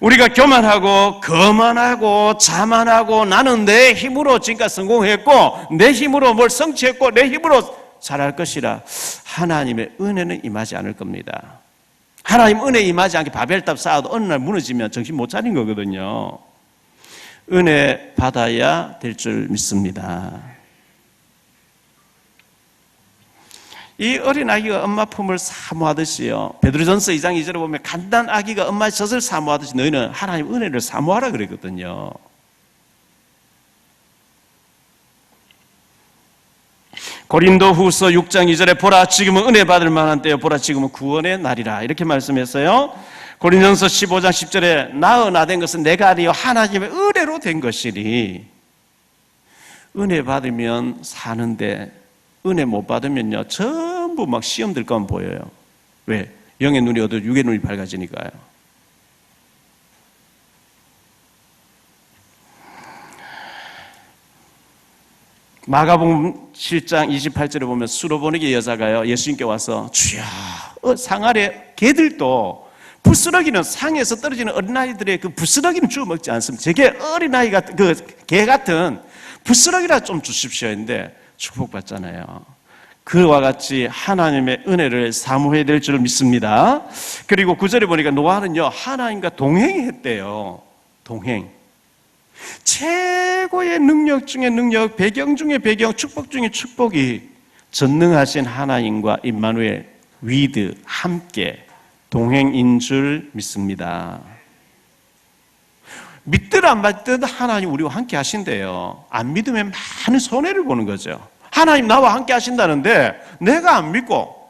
우리가 교만하고 거만하고 자만하고 나는 내 힘으로 지금까지 성공했고 내 힘으로 뭘 성취했고 내 힘으로 잘할 것이라 하나님의 은혜는 임하지 않을 겁니다. 하나님 은혜 임하지 않게 바벨탑 쌓아도 어느 날 무너지면 정신 못 차린 거거든요. 은혜 받아야 될 줄 믿습니다. 이 어린 아기가 엄마 품을 사모하듯이요, 베드로전서 2장 2절에 보면 간단 아기가 엄마의 젖을 사모하듯이 너희는 하나님 은혜를 사모하라 그랬거든요. 고린도후서 6장 2절에 보라 지금은 은혜 받을 만한 때요, 보라 지금은 구원의 날이라 이렇게 말씀했어요. 고린도전서 15장 10절에 나된 것은 내가 아니요 하나님의 은혜로 된 것이니, 은혜 받으면 사는데 은혜 못 받으면요 전부 막 시험 들 것만 보여요. 왜? 영의 눈이 어두워 육의 눈이 밝아지니까요. 마가복음 7장 28절에 보면 수로보니게 여자가요 예수님께 와서 주여, 상 아래 개들도 부스러기는, 상에서 떨어지는 어린아이들의 그 부스러기는 주워 먹지 않습니다. 제게 어린아이 같은 그 개 같은 부스러기라 좀 주십시오 했는데 축복받잖아요. 그와 같이 하나님의 은혜를 사모해야 될 줄 믿습니다. 그리고 9절에 보니까 노아는요 하나님과 동행했대요. 동행. 최고의 능력 중에 능력, 배경 중에 배경, 축복 중에 축복이 전능하신 하나님과 임마누엘 위드 함께 동행인 줄 믿습니다. 믿든 안 믿든 하나님 우리와 함께 하신대요. 안 믿으면 많은 손해를 보는 거죠. 하나님 나와 함께 하신다는데 내가 안 믿고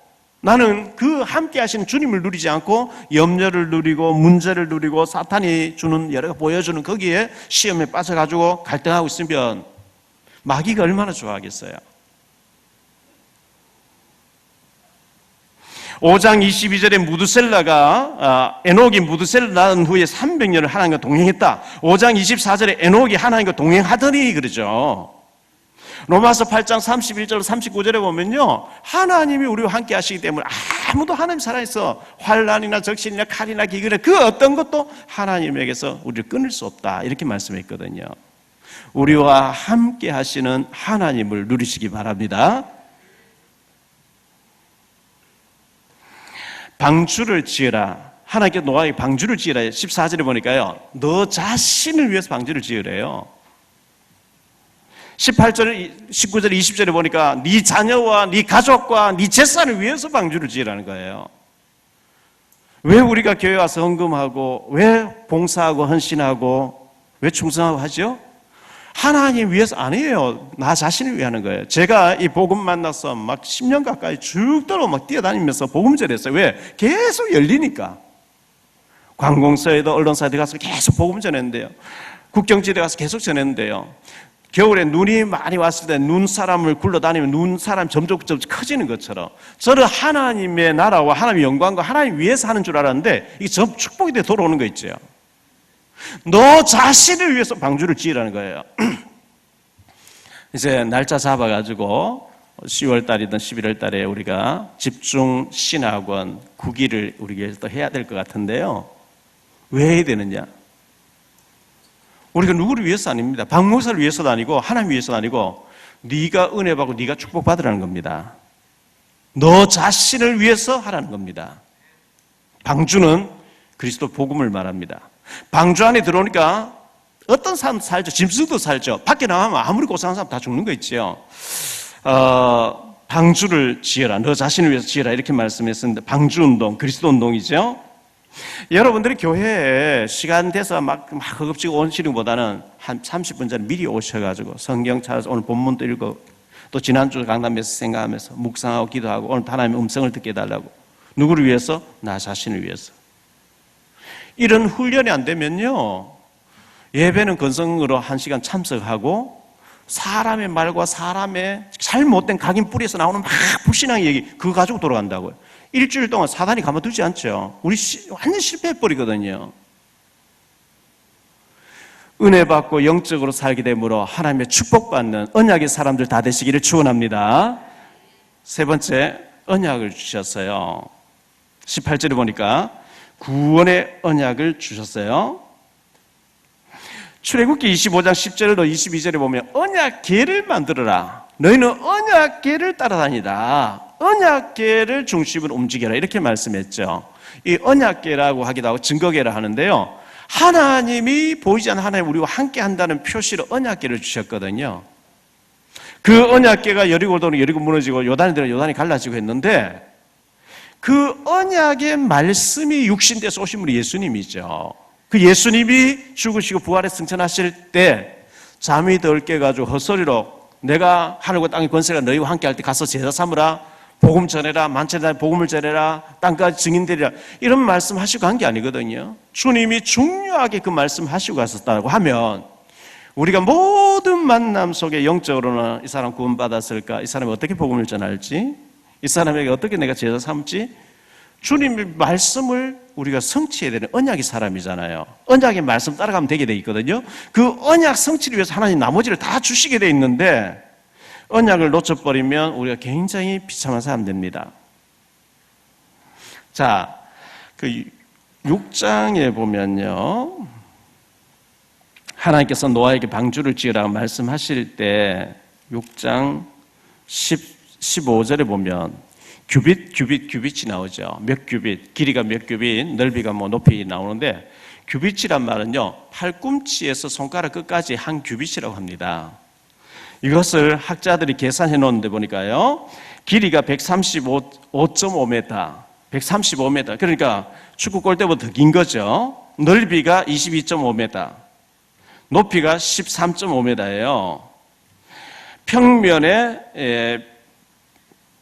나는 그 함께 하시는 주님을 누리지 않고 염려를 누리고 문제를 누리고 사탄이 주는 여러 보여주는 거기에 시험에 빠져가지고 갈등하고 있으면 마귀가 얼마나 좋아하겠어요. 5장 22절에 무드셀라가 에녹이 무드셀라 낳은 후에 300년을 하나님과 동행했다. 5장 24절에 에녹이 하나님과 동행하더니 그러죠. 로마서 8장 31절 39절에 보면요 하나님이 우리와 함께 하시기 때문에 아무도 하나님 살아있어 환난이나 적신이나 칼이나 기근이나 그 어떤 것도 하나님에게서 우리를 끊을 수 없다 이렇게 말씀했거든요. 우리와 함께 하시는 하나님을 누리시기 바랍니다. 방주를 지으라. 하나님께 노아에게 방주를 지으라. 14절에 보니까요 너 자신을 위해서 방주를 지으래요. 18절, 19절, 20절에 보니까 네 자녀와 네 가족과 네 재산을 위해서 방주를 지으라는 거예요. 왜 우리가 교회 와서 헌금하고 왜 봉사하고 헌신하고 왜 충성하고 하죠? 하나님 위해서 아니에요. 나 자신을 위해 하는 거예요. 제가 이 복음 만나서 막 10년 가까이 죽도록 막 뛰어다니면서 복음 전했어요. 왜? 계속 열리니까. 관공서에도 언론사에 가서 계속 복음 전했는데요. 국경지대 가서 계속 전했는데요. 겨울에 눈이 많이 왔을 때 눈사람을 굴러다니면 눈사람 점점 커지는 것처럼 저는 하나님의 나라와 하나님의 영광과 하나님 위해서 하는 줄 알았는데 이게 전 축복이 돼 돌아오는 거 있죠. 너 자신을 위해서 방주를 지으라는 거예요. 이제 날짜 잡아가지고 10월 달이든 11월 달에 우리가 집중 신학원 9기를 우리 또 해야 될 것 같은데요. 왜 해야 되느냐? 우리가 누구를 위해서 아닙니다. 박 목사를 위해서도 아니고 하나님 위해서도 아니고 네가 은혜 받고 네가 축복 받으라는 겁니다. 너 자신을 위해서 하라는 겁니다. 방주는 그리스도 복음을 말합니다. 방주 안에 들어오니까 어떤 사람 살죠? 짐승도 살죠. 밖에 나가면 아무리 고생한 사람 다 죽는 거 있죠. 방주를 지어라. 너 자신을 위해서 지어라. 이렇게 말씀했습니다. 방주 운동, 그리스도 운동이죠. 여러분들이 교회에 시간 돼서 막 허겁지겁 오시기보다는 한 30분 전에 미리 오셔가지고 성경 찾아서 오늘 본문도 읽고 또 지난주 강단에서 생각하면서 묵상하고 기도하고 오늘 하나님의 음성을 듣게 해달라고. 누구를 위해서? 나 자신을 위해서. 이런 훈련이 안 되면요, 예배는 건성으로 1시간 참석하고 사람의 말과 사람의 잘못된 각인 뿌리에서 나오는 막 불신앙의 얘기 그거 가지고 돌아간다고요. 일주일 동안 사단이 가만두지 않죠. 우리 완전 실패해버리거든요. 은혜 받고 영적으로 살게 되므로 하나님의 축복받는 언약의 사람들 다 되시기를 축원합니다. 세 번째, 언약을 주셨어요. 18절에 보니까 구원의 언약을 주셨어요. 출애굽기 25장 10절로 22절에 보면 언약궤를 만들어라. 너희는 언약궤를 따라다니다. 언약궤를 중심으로 움직여라. 이렇게 말씀했죠. 이 언약궤라고 하기도 하고 증거궤라 하는데요. 하나님이 보이지 않는 하나님 우리와 함께 한다는 표시로 언약궤를 주셨거든요. 그 언약궤가 여리고 돌면 여리고 무너지고 요단이 들어 요단이 갈라지고 했는데 그 언약의 말씀이 육신돼서 오신 분이 예수님이죠. 그 예수님이 죽으시고 부활에 승천하실 때 잠이 덜 깨가지고 헛소리로 내가 하늘과 땅의 권세가 너희와 함께 할 때 가서 제사 삼으라, 복음 전해라, 만천에 복음을 전해라, 땅까지 증인되리라 이런 말씀 하시고 간 게 아니거든요. 주님이 중요하게 그 말씀 하시고 가셨다고 하면 우리가 모든 만남 속에 영적으로는 이 사람 구원받았을까, 이 사람이 어떻게 복음을 전할지, 이 사람에게 어떻게 내가 제사 삼지, 주님의 말씀을 우리가 성취해야 되는 언약의 사람이잖아요. 언약의 말씀 따라가면 되게 돼 있거든요. 그 언약 성취를 위해서 하나님 나머지를 다 주시게 돼 있는데 언약을 놓쳐버리면 우리가 굉장히 비참한 사람 됩니다. 자, 그 6장에 보면요, 하나님께서 노아에게 방주를 지으라고 말씀하실 때 6장 15절에 보면 규빗이 나오죠. 몇 규빗, 길이가 몇 규빗, 넓이가 뭐 높이 나오는데 규빗이란 말은요, 팔꿈치에서 손가락 끝까지 한 규빗이라고 합니다. 이것을 학자들이 계산해 놓는데 보니까요, 길이가 135.5m, 135m. 그러니까 축구 골대보다 더 긴 거죠. 넓이가 22.5m, 높이가 13.5m예요. 평면에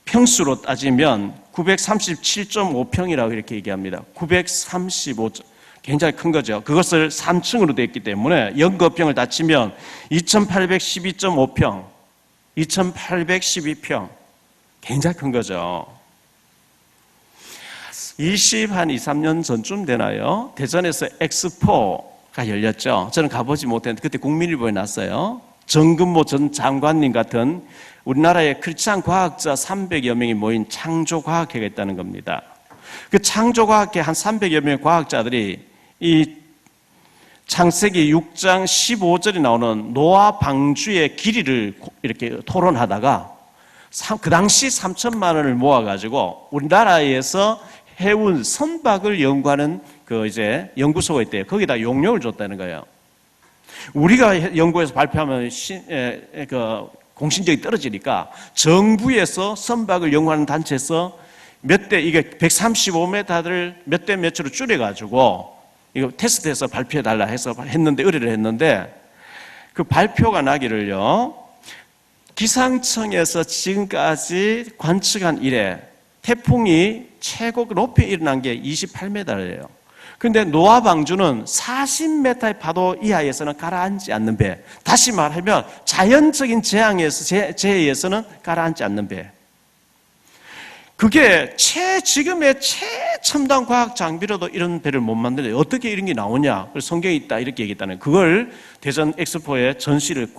평수로 따지면 937.5평이라고 이렇게 얘기합니다. 935, 굉장히 큰 거죠. 그것을 3층으로 되어 있기 때문에 연거평을 다 치면 2812.5평, 2812평. 굉장히 큰 거죠. 23년 전쯤 되나요? 대전에서 엑스포가 열렸죠. 저는 가보지 못했는데 그때 국민일보에 났어요. 정근모 전 장관님 같은 우리나라의 크리스찬 과학자 300여 명이 모인 창조과학회가 있다는 겁니다. 그 창조과학회 한 300여 명의 과학자들이 이 창세기 6장 15절에 나오는 노아 방주의 길이를 이렇게 토론하다가 그 당시 3천만 원을 모아가지고 우리나라에서 해운 선박을 연구하는 그 이제 연구소가 있대요. 거기다 용료를 줬다는 거예요. 우리가 연구해서 발표하면 공신력이 떨어지니까 정부에서 선박을 연구하는 단체에서 몇 대, 이게 135m를 몇 대 몇으로 줄여가지고 이거 테스트해서 발표해달라 해서 했는데, 의뢰를 했는데 그 발표가 나기를요, 기상청에서 지금까지 관측한 이래 태풍이 최고 높이 일어난 게 28m예요. 그런데 노아 방주는 40m의 파도 이하에서는 가라앉지 않는 배. 다시 말하면 자연적인 재해에서는 가라앉지 않는 배. 그게 지금의 최첨단 과학 장비로도 이런 배를 못 만드는데 어떻게 이런 게 나오냐? 성경에 있다 이렇게 얘기했다는. 그걸 대전 엑스포에 전시를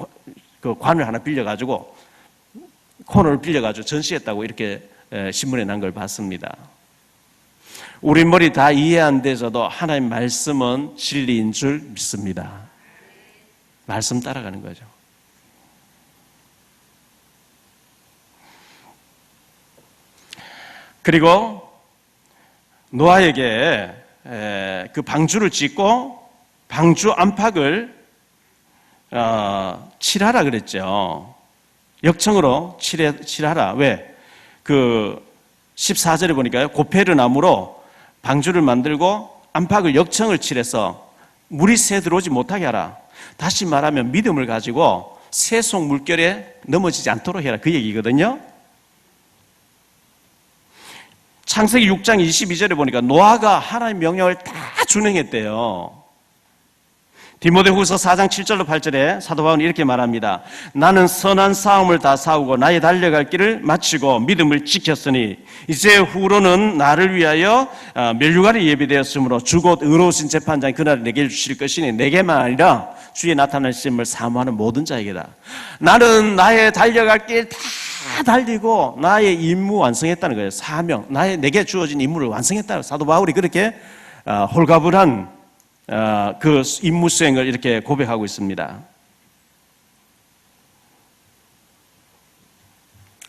그 관을 하나 빌려가지고 코너를 빌려가지고 전시했다고 이렇게 신문에 난 걸 봤습니다. 우리 머리 다 이해 안 돼서도 하나님 말씀은 진리인 줄 믿습니다. 말씀 따라가는 거죠. 그리고 노아에게 그 방주를 짓고 방주 안팎을 칠하라 그랬죠. 역청으로 칠하라. 왜? 그 14절에 보니까요, 고페르 나무로 방주를 만들고 안팎을 역청을 칠해서 물이 새 들어오지 못하게 하라. 다시 말하면 믿음을 가지고 세속 물결에 넘어지지 않도록 해라. 그 얘기거든요. 창세기 6장 22절에 보니까 노아가 하나님의 명령을 다 준행했대요. 디모데후서 4장 7절로 8절에 사도 바울은 이렇게 말합니다. 나는 선한 싸움을 다 싸우고 나의 달려갈 길을 마치고 믿음을 지켰으니 이제 후로는 나를 위하여 면류관이 예비되었으므로 주 곧 의로우신 재판장이 그날을 내게 주실 것이니 내게만 아니라 주의 나타나심을 사모하는 모든 자에게다. 나는 나의 달려갈 길 다 달리고 나의 임무 완성했다는 거예요. 사명, 내게 주어진 임무를 완성했다는 사도 바울이 그렇게 홀가분한 그 임무 수행을 이렇게 고백하고 있습니다.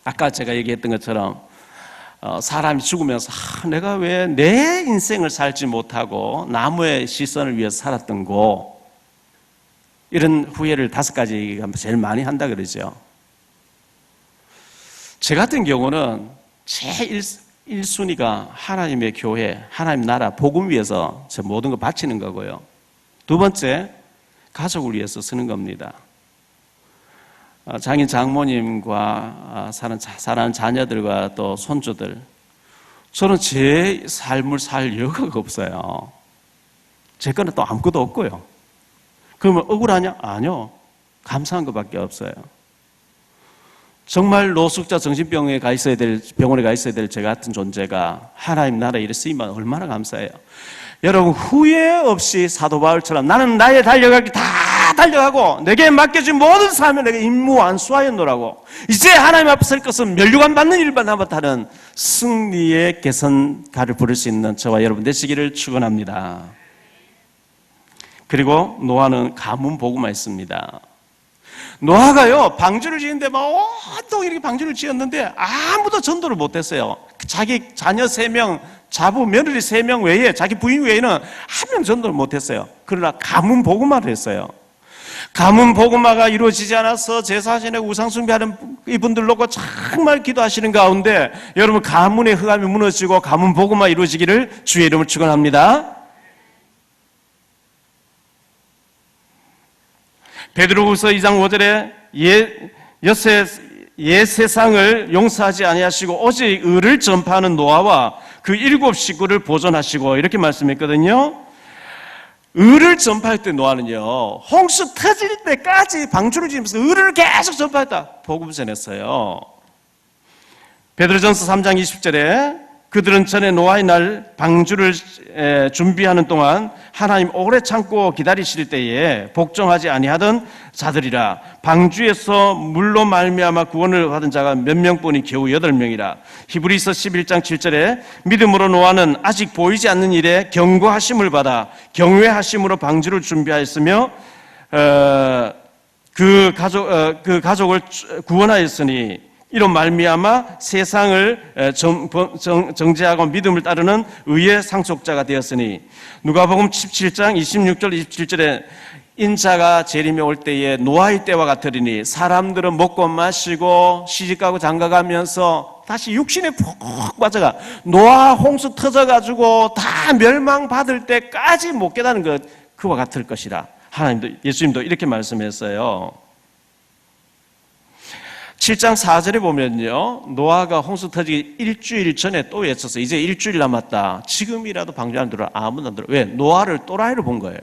아까 제가 얘기했던 것처럼 사람이 죽으면서 내가 왜 내 인생을 살지 못하고 나무의 시선을 위해서 살았던고, 이런 후회를 5가지가 제일 많이 한다 그러죠. 제 같은 경우는 제 1순위가 하나님의 교회, 하나님 나라, 복음 위해서 제 모든 걸 바치는 거고요. 2번째, 가족을 위해서 쓰는 겁니다. 장인 장모님과 사랑하는 자녀들과 또 손주들, 저는 제 삶을 살 여가가 없어요. 제 거는 또 아무것도 없고요. 그러면 억울하냐? 아니요. 감사한 것밖에 없어요. 정말 노숙자 정신병원에 가 있어야 될 제 같은 존재가 하나님 나라에 일에 쓰이면 얼마나 감사해요. 여러분, 후회 없이 사도 바울처럼 나는 나의 달려갈 길 다 달려가고 내게 맡겨진 모든 사명을 내가 임무 완수하였노라고, 이제 하나님 앞에 설 것은 면류관 받는 일만 남았다는 승리의 개선가를 부를 수 있는 저와 여러분 되시기를 축원합니다. 그리고 노아는 가문 복음만 했습니다. 노아가요, 방주를 지었는데 막 온통 이렇게 방주를 지었는데 아무도 전도를 못했어요. 자기 자녀 3명, 자부 며느리 3명 외에, 자기 부인 외에는 한 명 전도를 못했어요. 그러나 가문 복음화를 했어요. 가문 복음화가 이루어지지 않아서 제사 지내고 우상 숭배하는 이분들 놓고 정말 기도하시는 가운데 여러분, 가문의 흑암이 무너지고 가문 복음화 이루어지기를 주의 이름을 축원합니다. 베드로후서 2장 5절에 옛 세상을 용서하지 아니하시고 오직 의를 전파하는 노아와 그 7 식구를 보존하시고 이렇게 말씀했거든요. 의를 전파할 때 노아는요, 홍수 터질 때까지 방주를 지으면서 의를 계속 전파했다. 복음 전했어요. 베드로전서 3장 20절에 그들은 전에 노아의 날 방주를 준비하는 동안 하나님 오래 참고 기다리실 때에 복종하지 아니하던 자들이라. 방주에서 물로 말미암아 구원을 받은 자가 몇 명뿐이 겨우 8명이라. 히브리서 11장 7절에 믿음으로 노아는 아직 보이지 않는 일에 경고하심을 받아 경외하심으로 방주를 준비하였으며 그 가족을 구원하였으니 이런 말미암아 세상을 정죄하고 믿음을 따르는 의의 상속자가 되었으니. 누가복음 17장 26절 27절에 인자가 재림에 올 때에 노아의 때와 같으리니 사람들은 먹고 마시고 시집가고 장가가면서 다시 육신에 푹 빠져가 노아 홍수 터져가지고 다 멸망받을 때까지 못 깨닫는 것, 그와 같을 것이라. 하나님도, 예수님도 이렇게 말씀했어요. 7장 4절에 보면요, 노아가 홍수 터지기 일주일 전에 또 외쳤어요. 이제 일주일 남았다. 지금이라도 방주 안 들어. 아무도 안 들어. 왜? 노아를 또라이로 본 거예요.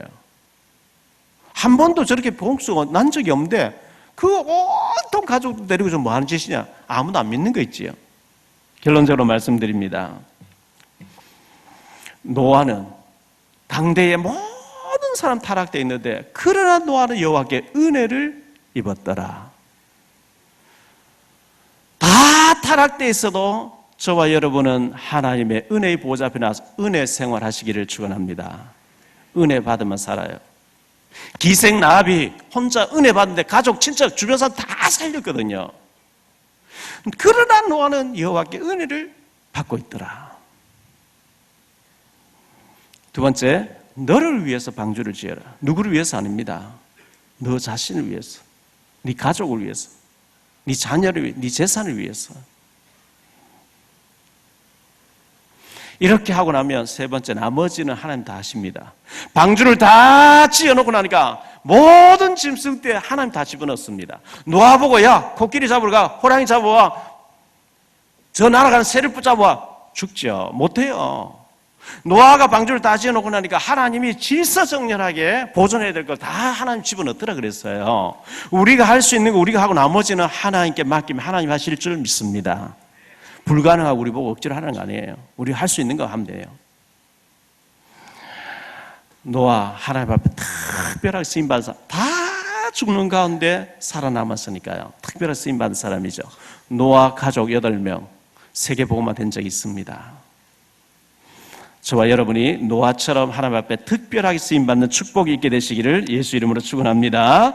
한 번도 저렇게 홍수가 난 적이 없는데 그 온통 가족 데리고 좀 뭐 하는 짓이냐? 아무도 안 믿는 거 있지요. 결론적으로 말씀드립니다. 노아는 당대의 모든 사람 타락되어 있는데 그러나 노아는 여호와께 은혜를 입었더라. 다 타락되어 있어도 저와 여러분은 하나님의 은혜의 보좌 앞에 나와서 은혜 생활하시기를 축원합니다. 은혜 받으면 살아요. 기생 라합이 혼자 은혜 받는데 가족, 친척, 주변 사람 다 살렸거든요. 그러나 노아는 여호와께 은혜를 받고 있더라. 두 번째, 너를 위해서 방주를 지어라. 누구를 위해서 아닙니다. 너 자신을 위해서, 네 가족을 위해서, 네 자녀를 위해서, 네 재산을 위해서. 이렇게 하고 나면 세 번째, 나머지는 하나님 다 하십니다. 방주를 다 지어놓고 나니까 모든 짐승 때 하나님 다 집어넣습니다. 노아 보고 야 코끼리 잡으러 가, 호랑이 잡아와, 저 날아가는 새를 붙잡아와. 죽죠. 못해요. 노아가 방주를 다 지어놓고 나니까 하나님이 질서정연하게 보존해야 될 걸 다 하나님 집어넣더라 그랬어요. 우리가 할 수 있는 거 우리가 하고 나머지는 하나님께 맡기면 하나님 하실 줄 믿습니다. 불가능하고 우리 보고 억지로 하는 거 아니에요. 우리 할 수 있는 거 하면 돼요. 노아 하나님 앞에 특별하게 쓰임받은 사람, 다 죽는 가운데 살아남았으니까요. 특별하게 쓰임받은 사람이죠. 노아 가족 8명 세계복음화 된 적이 있습니다. 저와 여러분이 노아처럼 하나님 앞에 특별하게 쓰임받는 축복이 있게 되시기를 예수 이름으로 축원합니다.